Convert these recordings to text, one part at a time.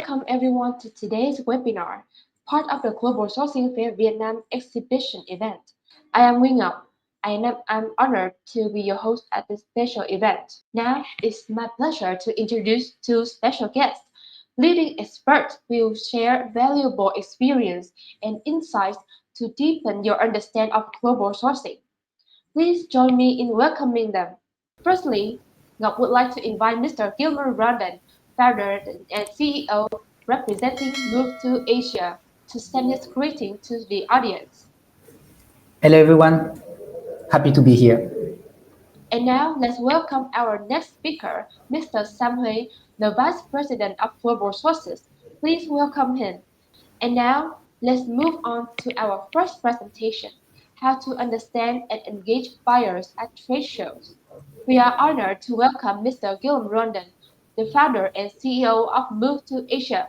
Welcome everyone to today's webinar, part of the Global Sourcing Fair Vietnam exhibition event. I am Wing Ngọc. I'm honored to be your host at this special event. Now, it's my pleasure to introduce two special guests. Leading experts will share valuable experience and insights to deepen your understanding of global sourcing. Please join me in welcoming them. Firstly, Ngọc would like to invite Mr. Guillaume Rondan, founder and CEO representing MoveToAsia, to send his greeting to the audience. Hello everyone, happy to be here. And now let's welcome our next speaker, Mr. Sam Hui, the Vice President of Global Sources. Please welcome him. And now let's move on to our first presentation, how to understand and engage buyers at trade shows. We are honored to welcome Mr. Guillaume Rondan, the founder and CEO of MoveToAsia.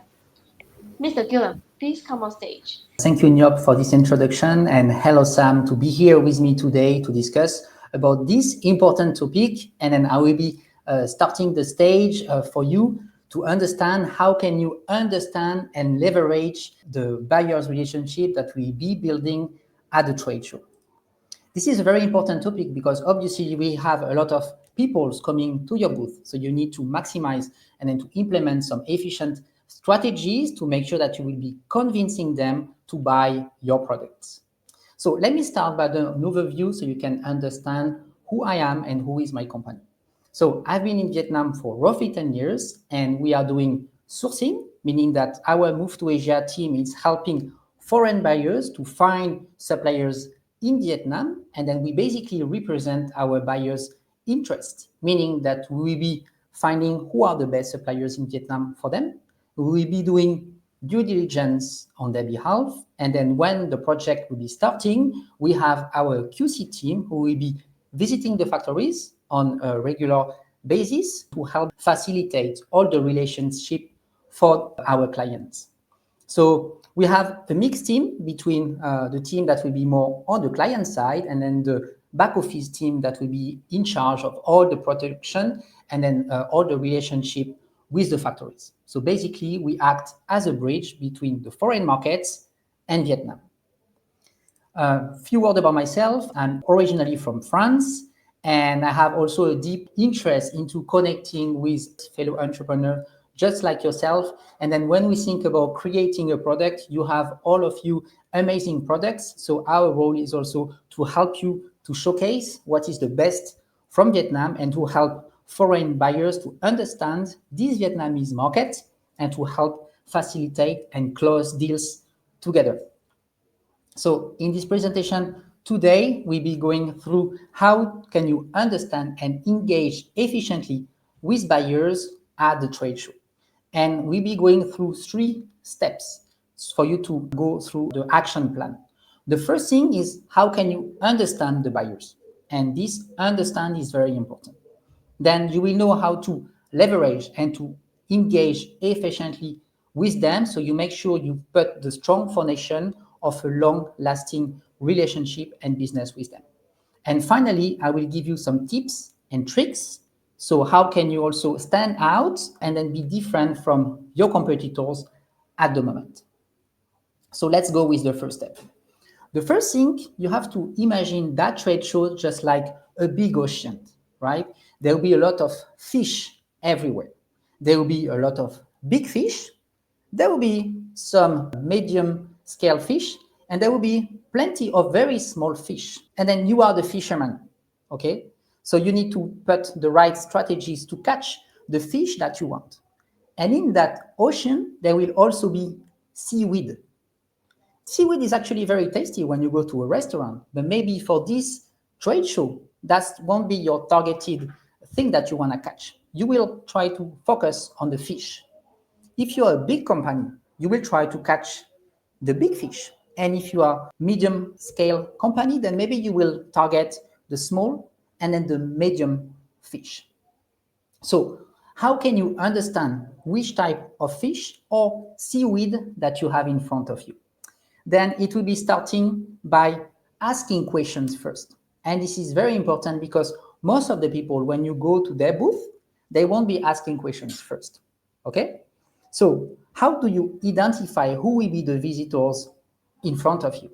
Mr. Guillaume, please come on stage. Thank you, Nyop, for this introduction, and hello, Sam, to be here with me today to discuss about this important topic. And then I will be starting the stage for you to understand how can you understand and leverage the buyer's relationship that we be building at the trade show. This is a very important topic because obviously we have a lot of people coming to your booth. So you need to maximize and then to implement some efficient strategies to make sure that you will be convincing them to buy your products. So let me start by the overview so you can understand who I am and who is my company. So I've been in Vietnam for roughly 10 years and we are doing sourcing, meaning that our MoveToAsia team is helping foreign buyers to find suppliers in Vietnam, and then we basically represent our buyers' interest, meaning that we will be finding who are the best suppliers in Vietnam for them. We will be doing due diligence on their behalf, and then when the project will be starting, we have our QC team who will be visiting the factories on a regular basis to help facilitate all the relationship for our clients. So we have a mixed team between the team that will be more on the client side and then the back office team that will be in charge of all the production and then all the relationship with the factories. So basically, we act as a bridge between the foreign markets and Vietnam. A few words about myself. I'm originally from France, and I have also a deep interest into connecting with fellow entrepreneurs just like yourself. And then when we think about creating a product, you have all of you amazing products. So our role is also to help you to showcase what is the best from Vietnam and to help foreign buyers to understand this Vietnamese market and to help facilitate and close deals together. So in this presentation today, we'll be going through how can you understand and engage efficiently with buyers at the trade show. And we'll be going through 3 steps for you to go through the action plan. The first thing is how can you understand the buyers? And this understand is very important. Then you will know how to leverage and to engage efficiently with them. So you make sure you put the strong foundation of a long-lasting relationship and business with them. And finally, I will give you some tips and tricks. So how can you also stand out and then be different from your competitors at the moment? So let's go with the first step. The first thing, you have to imagine that trade show just like a big ocean, right? There will be a lot of fish everywhere. There will be a lot of big fish. There will be some medium scale fish, and there will be plenty of very small fish. And then you are the fisherman, okay? So you need to put the right strategies to catch the fish that you want. And in that ocean, there will also be seaweed. Seaweed is actually very tasty when you go to a restaurant, but maybe for this trade show, that won't be your targeted thing that you want to catch. You will try to focus on the fish. If you're a big company, you will try to catch the big fish. And if you are medium scale company, then maybe you will target the small and then the medium fish. So how can you understand which type of fish or seaweed that you have in front of you? Then it will be starting by asking questions first. And this is very important because most of the people, when you go to their booth, they won't be asking questions first, okay? So How do you identify who will be the visitors in front of you?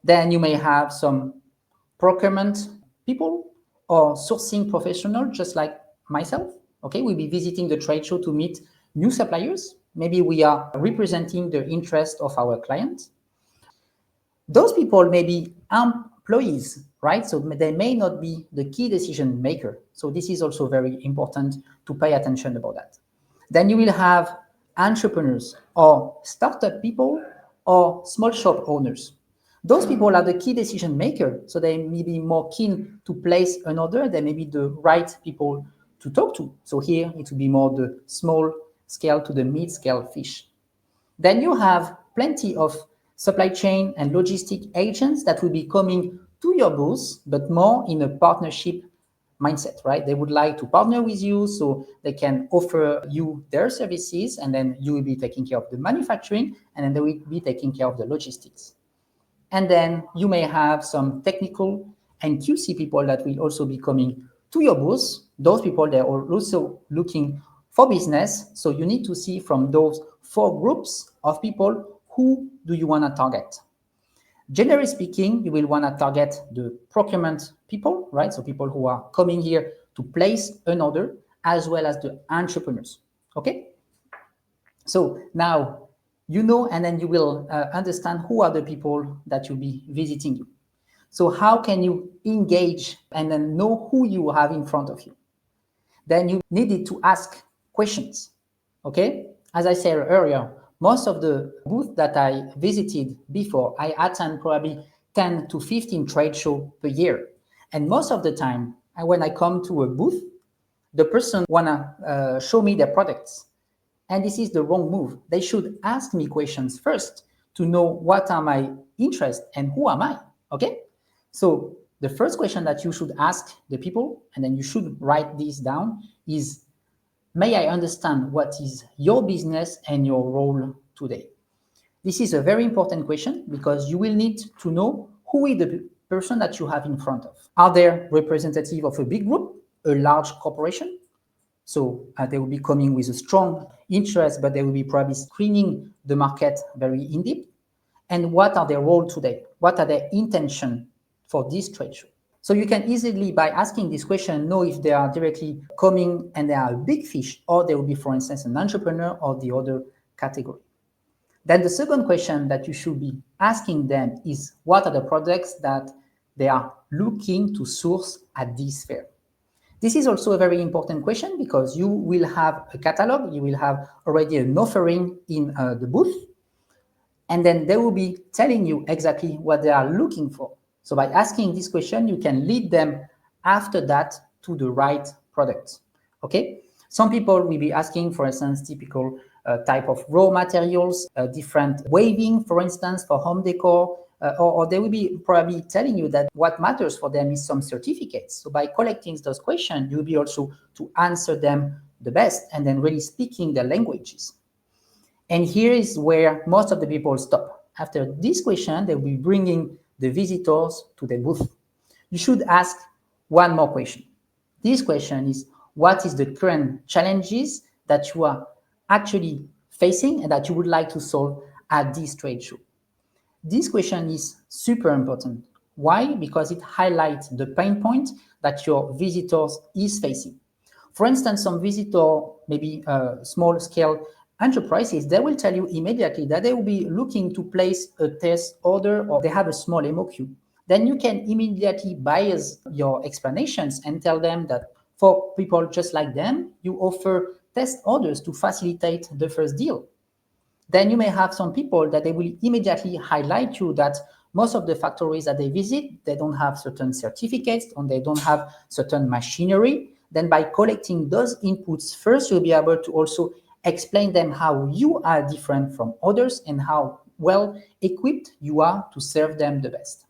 Then you may have some procurement people or sourcing professional, just like myself. Okay, we'll be visiting the trade show to meet new suppliers. Maybe we are representing the interest of our clients. Those people may be employees, right? So they may not be the key decision maker. So this is also very important to pay attention about that. Then you will have entrepreneurs or startup people or small shop owners. Those people are the key decision maker, so they may be more keen to place an order. They may be the right people to talk to. So here it will be more the small scale to the mid-scale fish. Then you have plenty of supply chain and logistic agents that will be coming to your booth, but more in a partnership mindset, right? They would like to partner with you so they can offer you their services, and then you will be taking care of the manufacturing, and then they will be taking care of the logistics. And then you may have some technical and QC people that will also be coming to your booth. Those people, they're also looking for business. So you need to see from those 4 groups of people, who do you want to target? Generally speaking, you will want to target the procurement people, right? So people who are coming here to place an order, as well as the entrepreneurs, okay? So now you know, and then you will understand who are the people that will be visiting you. So how can you engage and then know who you have in front of you? Then you needed to ask questions, okay? As I said earlier, most of the booths that I visited before, I attend probably 10 to 15 trade shows per year. And most of the time, when I come to a booth, the person wanna show me their products. And this is the wrong move. They should ask me questions first to know what are my interests and who am I, okay? So the first question that you should ask the people, and then you should write this down, is, may I understand what is your business and your role today? This is a very important question because you will need to know who is the person that you have in front of. Are they representative of a big group, a large corporation? So they will be coming with a strong interest, but they will be probably screening the market very in depth. And what are their role today? What are their intention for this trade show? So you can easily, by asking this question, know if they are directly coming and they are a big fish, or they will be, for instance, an entrepreneur or the other category. Then the second question that you should be asking them is, what are the products that they are looking to source at this fair? This is also a very important question because you will have a catalog, you will have already an offering in the booth, and then they will be telling you exactly what they are looking for. So by asking this question, you can lead them after that to the right product, okay? Some people will be asking, for instance, typical type of raw materials, different waving, for instance, for home decor, or they will be probably telling you that what matters for them is some certificates. So by collecting those questions, you'll be also to answer them the best and then really speaking their languages. And here is where most of the people stop. After this question, they will be bringing the visitors to the booth. You should ask one more question. This question is, what is the current challenges that you are actually facing and that you would like to solve at this trade show? This question is super important. Why? Because it highlights the pain point that your visitors is facing. For instance, some visitor, maybe small scale enterprises, they will tell you immediately that they will be looking to place a test order or they have a small MOQ. Then you can immediately bias your explanations and tell them that for people just like them, you offer test orders to facilitate the first deal. Then you may have some people that they will immediately highlight you that most of the factories that they visit, they don't have certain certificates and they don't have certain machinery. Then by collecting those inputs first, you'll be able to also explain them how you are different from others and how well equipped you are to serve them the best.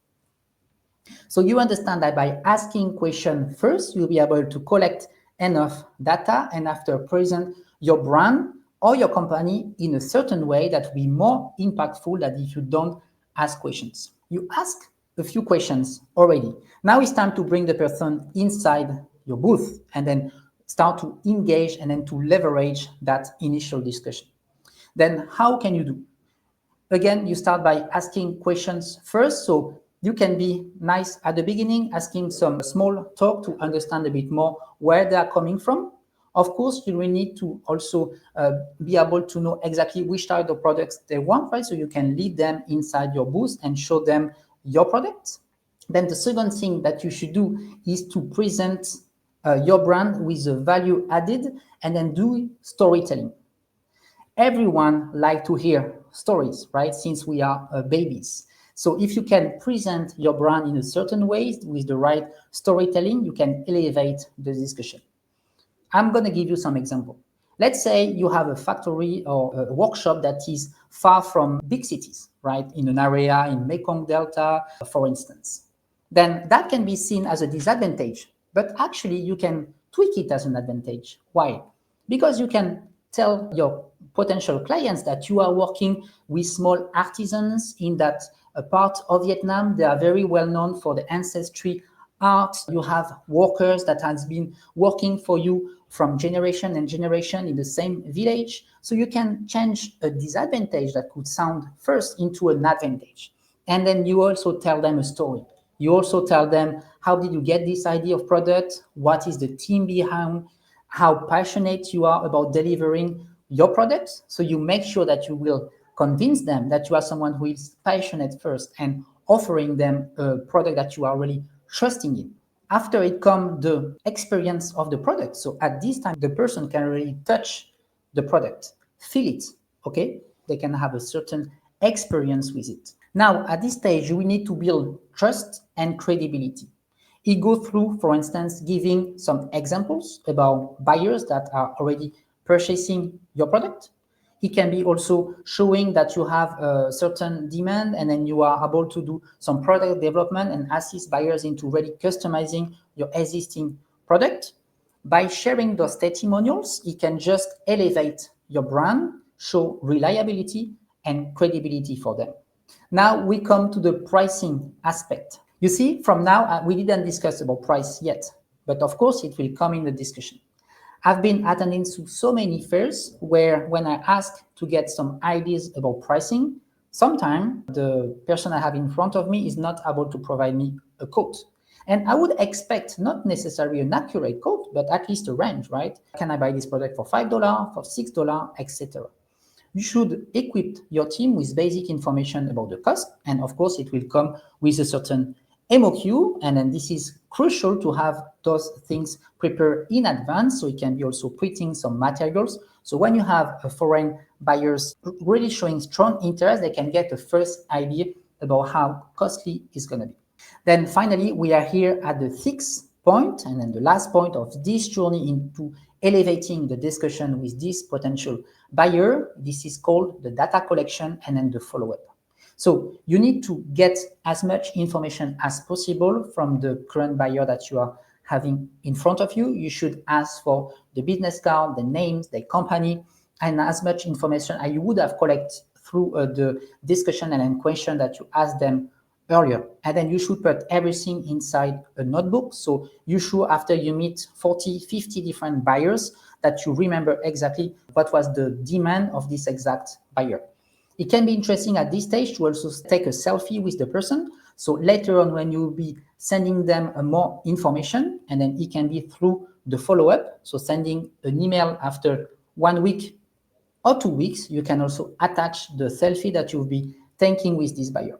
So you understand that by asking questions first, you'll be able to collect enough data and after present your brand or your company in a certain way that will be more impactful than if you don't ask questions. You ask a few questions already. Now it's time to bring the person inside your booth and then start to engage and then to leverage that initial discussion. Then how can you do? Again, you start by asking questions first. So you can be nice at the beginning, asking some small talk to understand a bit more where they are coming from. Of course, you will need to also be able to know exactly which type of products they want, right? So you can lead them inside your booth and show them your products. Then the second thing that you should do is to present your brand with a value added and then do storytelling. Everyone like to hear stories, right? Since we are babies. So if you can present your brand in a certain way with the right storytelling, you can elevate the discussion. I'm going to give you some example. Let's say you have a factory or a workshop that is far from big cities, right? In an area in Mekong Delta, for instance. Then that can be seen as a disadvantage, but actually you can tweak it as an advantage. Why? Because you can tell your potential clients that you are working with small artisans in that part of Vietnam. They are very well known for the ancestry art. You have workers that has been working for you from generation and generation in the same village. So you can change a disadvantage that could sound first into an advantage. And then you also tell them a story. You also tell them, how did you get this idea of product? What is the team behind? How passionate you are about delivering your products. So you make sure that you will convince them that you are someone who is passionate first and offering them a product that you are really trusting in. After it comes the experience of the product. So at this time, the person can really touch the product, feel it, okay? They can have a certain experience with it. Now, at this stage, we need to build trust and credibility. It goes through, for instance, giving some examples about buyers that are already purchasing your product. It can be also showing that you have a certain demand and then you are able to do some product development and assist buyers into really customizing your existing product. By sharing those testimonials, it can just elevate your brand, show reliability and credibility for them. Now we come to the pricing aspect. You see, from now, we didn't discuss about price yet, but of course it will come in the discussion. I've been attending to so many fairs where when I ask to get some ideas about pricing, sometimes the person I have in front of me is not able to provide me a quote. And I would expect not necessarily an accurate quote, but at least a range, right? Can I buy this product for $5, for $6, etc. You should equip your team with basic information about the cost. And of course, it will come with a certain MOQ. And then this is crucial to have those things prepared in advance. So it can be also printing some materials. So when you have a foreign buyers really showing strong interest, they can get a first idea about how costly it's going to be. Then finally, we are here at the sixth point, and then the last point of this journey into elevating the discussion with this potential buyer. This is called the data collection and then the follow-up. So you need to get as much information as possible from the current buyer that you are having in front of you. You should ask for the business card, the names, the company, and as much information as you would have collected through the discussion and then question that you asked them earlier. And then you should put everything inside a notebook. So you should, after you meet 40, 50 different buyers, that you remember exactly what was the demand of this exact buyer. It can be interesting at this stage to also take a selfie with the person. So later on, when you'll be sending them more information, and then it can be through the follow-up. So sending an email after 1 week or 2 weeks, you can also attach the selfie that you'll be taking with this buyer.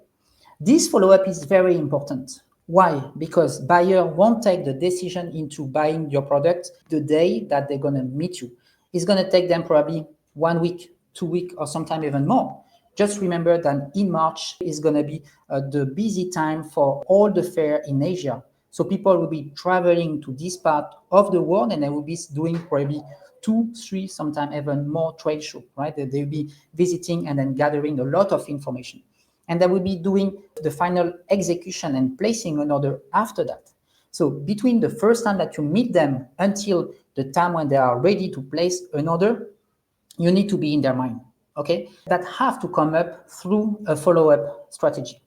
This follow-up is very important. Why? Because buyer won't take the decision into buying your product the day that they're going to meet you. It's going to take them probably 1 week, 2 weeks, or sometime even more. Just remember that in March is going to be the busy time for all the fair in Asia. So people will be traveling to this part of the world and they will be doing probably 2, 3, sometimes even more trade show, right? They'll be visiting and then gathering a lot of information. And they will be doing the final execution and placing an order after that. So between the first time that you meet them until the time when they are ready to place an order, you need to be in their mind, okay? That have to come up through a follow-up strategy.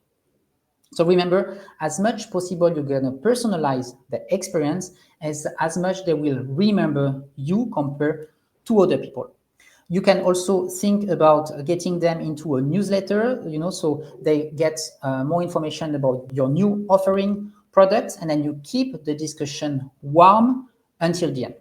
So remember, as much possible, you're going to personalize the experience as much they will remember you compared to other people. You can also think about getting them into a newsletter, so they get more information about your new offering products, and then you keep the discussion warm until the end.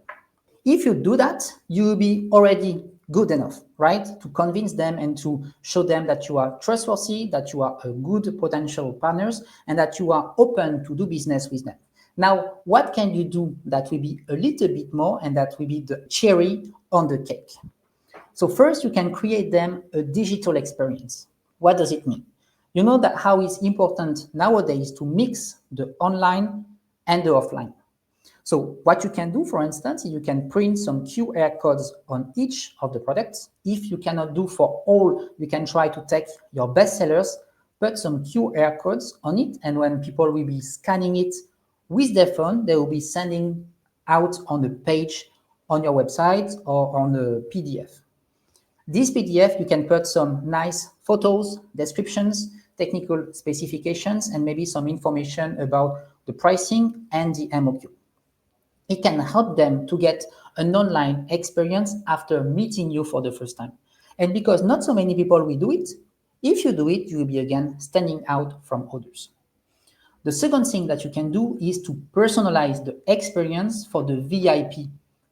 If you do that, you will be already good enough, right? To convince them and to show them that you are trustworthy, that you are a good potential partners, and that you are open to do business with them. Now, what can you do that will be a little bit more and that will be the cherry on the cake? So first, you can create them a digital experience. What does it mean? You know that how it's important nowadays to mix the online and the offline. So what you can do, for instance, is you can print some QR codes on each of the products. If you cannot do for all, you can try to take your best sellers, put some QR codes on it, and when people will be scanning it with their phone, they will be sending out on the page on your website or on a PDF. This PDF, you can put some nice photos, descriptions, technical specifications, and maybe some information about the pricing and the MOQ. It can help them to get an online experience after meeting you for the first time. And because not so many people will do it, if you do it, you will be again standing out from others. The second thing that you can do is to personalize the experience for the VIP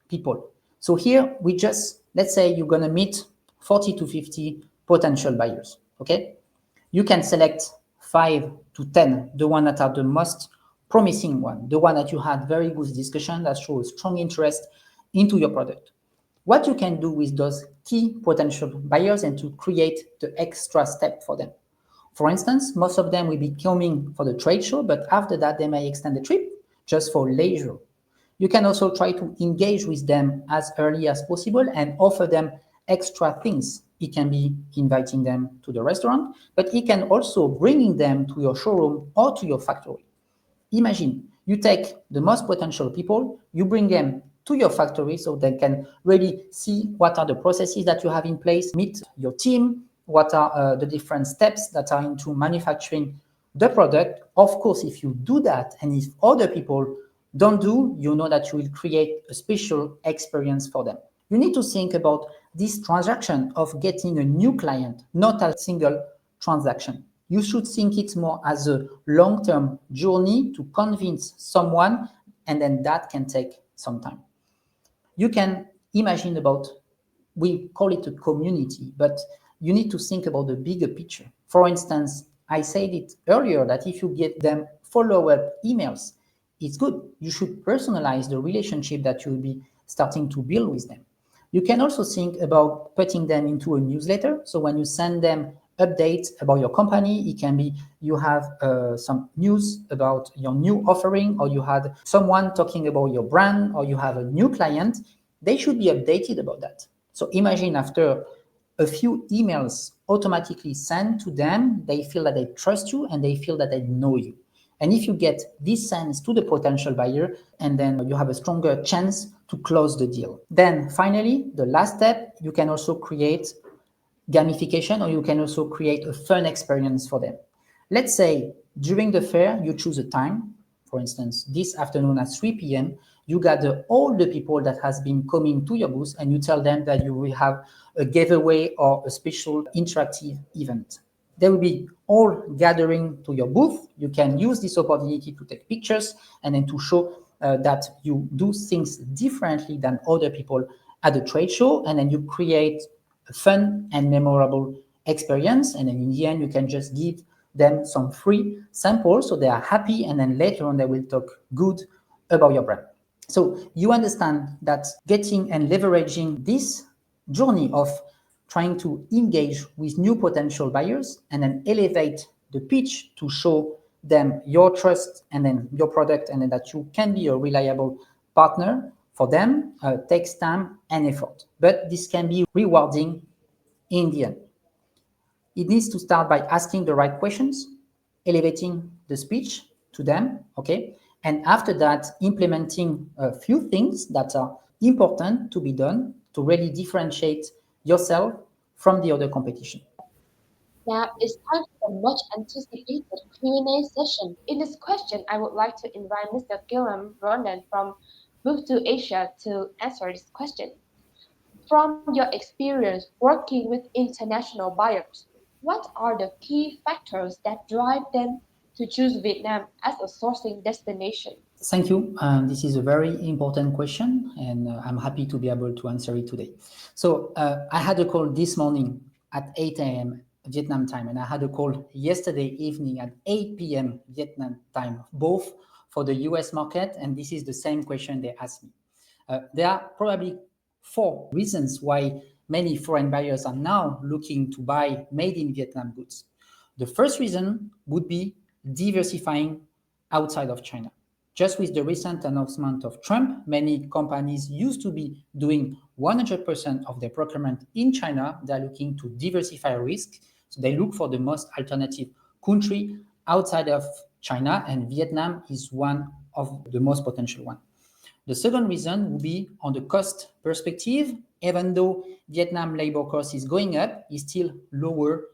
people. So here we just, let's say you're going to meet 40 to 50 potential buyers, okay? You can select 5 to 10, the one that are the most promising one, the one that you had very good discussion that shows strong interest into your product. What you can do with those key potential buyers and to create the extra step for them. For instance, most of them will be coming for the trade show, but after that, they may extend the trip just for leisure. You can also try to engage with them as early as possible and offer them extra things. It can be inviting them to the restaurant, but it can also bringing them to your showroom or to your factory. Imagine you take the most potential people, you bring them to your factory so they can really see what are the processes that you have in place, meet your team, what are the different steps that are into manufacturing the product. Of course, if you do that and if other people don't do, you know that you will create a special experience for them. You need to think about this transaction of getting a new client, not a single transaction. You should think it more as a long-term journey to convince someone, and then that can take some time. You can imagine about, we call it a community, but you need to think about the bigger picture. For instance, I said it earlier that if you get them follow-up emails, it's good. You should personalize the relationship that you'll be starting to build with them. You can also think about putting them into a newsletter. So when you send them updates about your company, it can be you have some news about your new offering, or you had someone talking about your brand, or you have a new client. They should be updated about that. So imagine after a few emails automatically sent to them, they feel that they trust you and they feel that they know you. And if you get this sense to the potential buyer, and then you have a stronger chance to close the deal. Then finally, the last step, you can also create gamification, or you can also create a fun experience for them. Let's say during the fair, you choose a time. For instance, this afternoon at 3 p.m., you gather all the people that has been coming to your booth and you tell them that you will have a giveaway or a special interactive event. They will be all gathering to your booth. You can use this opportunity to take pictures and then to show that you do things differently than other people at the trade show, and then you create a fun and memorable experience. And then in the end, you can just give them some free samples so they are happy, and then later on they will talk good about your brand. So you understand that getting and leveraging this journey of trying to engage with new potential buyers and then elevate the pitch to show them your trust and then your product, and then that you can be a reliable partner for them, takes time and effort. But this can be rewarding in the end. It needs to start by asking the right questions, elevating the speech to them, okay? And after that, implementing a few things that are important to be done to really differentiate yourself from the other competition. Now it's time for the much anticipated Q&A session. In this question, I would like to invite Mr. Guillaume Rondan from MoveToAsia to answer this question. From your experience working with international buyers, what are the key factors that drive them to choose Vietnam as a sourcing destination? Thank you. This is a very important question, and I'm happy to be able to answer it today. So, I had a call this morning at 8 a.m. Vietnam time, and I had a call yesterday evening at 8 p.m. Vietnam time, both for the US market, and this is the same question they asked me. There are probably four reasons why many foreign buyers are now looking to buy made in Vietnam goods. The first reason would be diversifying outside of China. Just with the recent announcement of Trump, many companies used to be doing 100% of their procurement in China. They're looking to diversify risk. So they look for the most alternative country outside of China, and Vietnam is one of the most potential one. The second reason would be on the cost perspective. Even though Vietnam labor cost is going up, it's still lower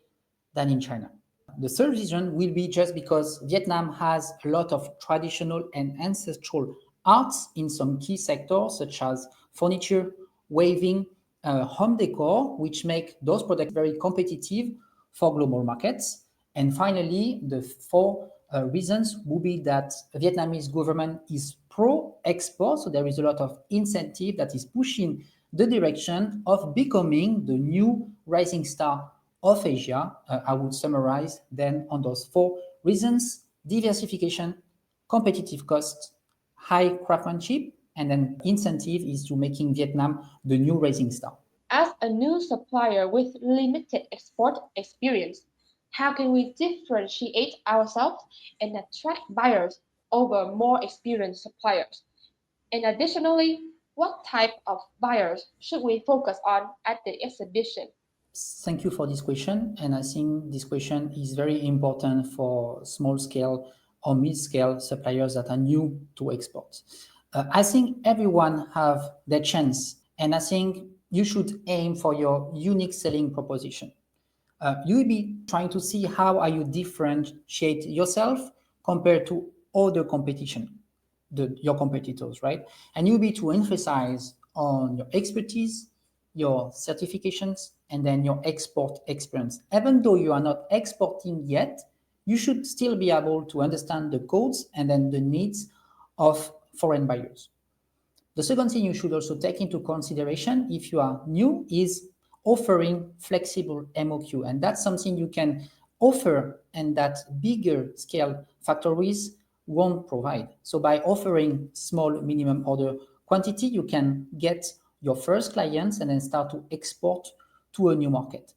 than in China. The third reason will be just because Vietnam has a lot of traditional and ancestral arts in some key sectors, such as furniture, weaving, home decor, which make those products very competitive for global markets. And finally, the four reasons would be that Vietnamese government is pro-export, so there is a lot of incentive that is pushing the direction of becoming the new rising star of Asia. I would summarize then on those four reasons: diversification, competitive costs, high craftsmanship, and then incentive is to making Vietnam the new rising star. As a new supplier with limited export experience, how can we differentiate ourselves and attract buyers over more experienced suppliers? And additionally, what type of buyers should we focus on at the exhibition? Thank you for this question. And I think this question is very important for small scale or mid scale suppliers that are new to export. I think everyone have their chance, and I think you should aim for your unique selling proposition. You will be trying to see how are you differentiate yourself compared to other competition, your competitors, right? And you'll be to emphasize on your expertise, your certifications, and then your export experience. Even though you are not exporting yet, you should still be able to understand the codes and then the needs of foreign buyers. The second thing you should also take into consideration if you are new is offering flexible MOQ. And that's something you can offer and that bigger scale factories won't provide. So by offering small minimum order quantity, you can get your first clients and then start to export to a new market.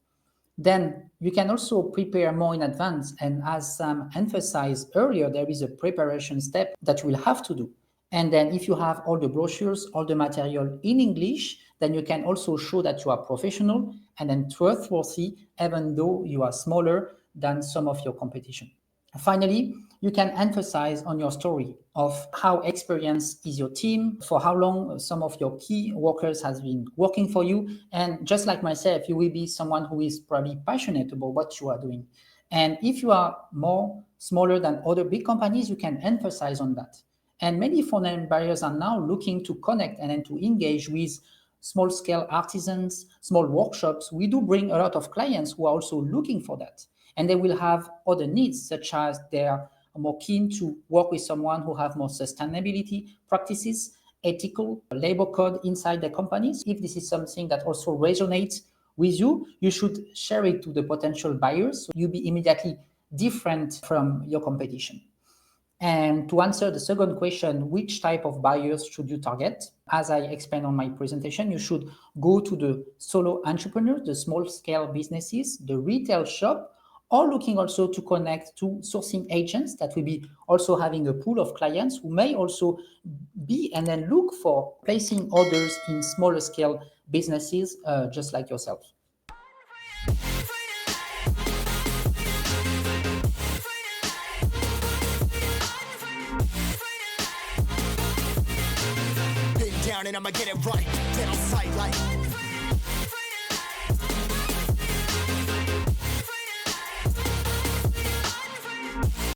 Then you can also prepare more in advance. And as Sam emphasized earlier, there is a preparation step that you will have to do. And then if you have all the brochures, all the material in English, then you can also show that you are professional and then trustworthy, even though you are smaller than some of your competition. Finally, you can emphasize on your story of how experienced is your team, for how long some of your key workers has been working for you. And just like myself, you will be someone who is probably passionate about what you are doing. And if you are more smaller than other big companies, you can emphasize on that. And many foreign buyers are now looking to connect and then to engage with small scale artisans, small workshops. We do bring a lot of clients who are also looking for that. And they will have other needs, such as they are more keen to work with someone who have more sustainability practices, ethical labor code inside their companies. If this is something that also resonates with you, you should share it to the potential buyers. So you'll be immediately different from your competition. And to answer the second question, which type of buyers should you target? As I explained on my presentation, you should go to the solo entrepreneurs, the small scale businesses, the retail shop, or looking also to connect to sourcing agents that will be also having a pool of clients who may also be and then look for placing orders in smaller scale businesses, just like yourself. Been down and I'ma get it right. Get on sight like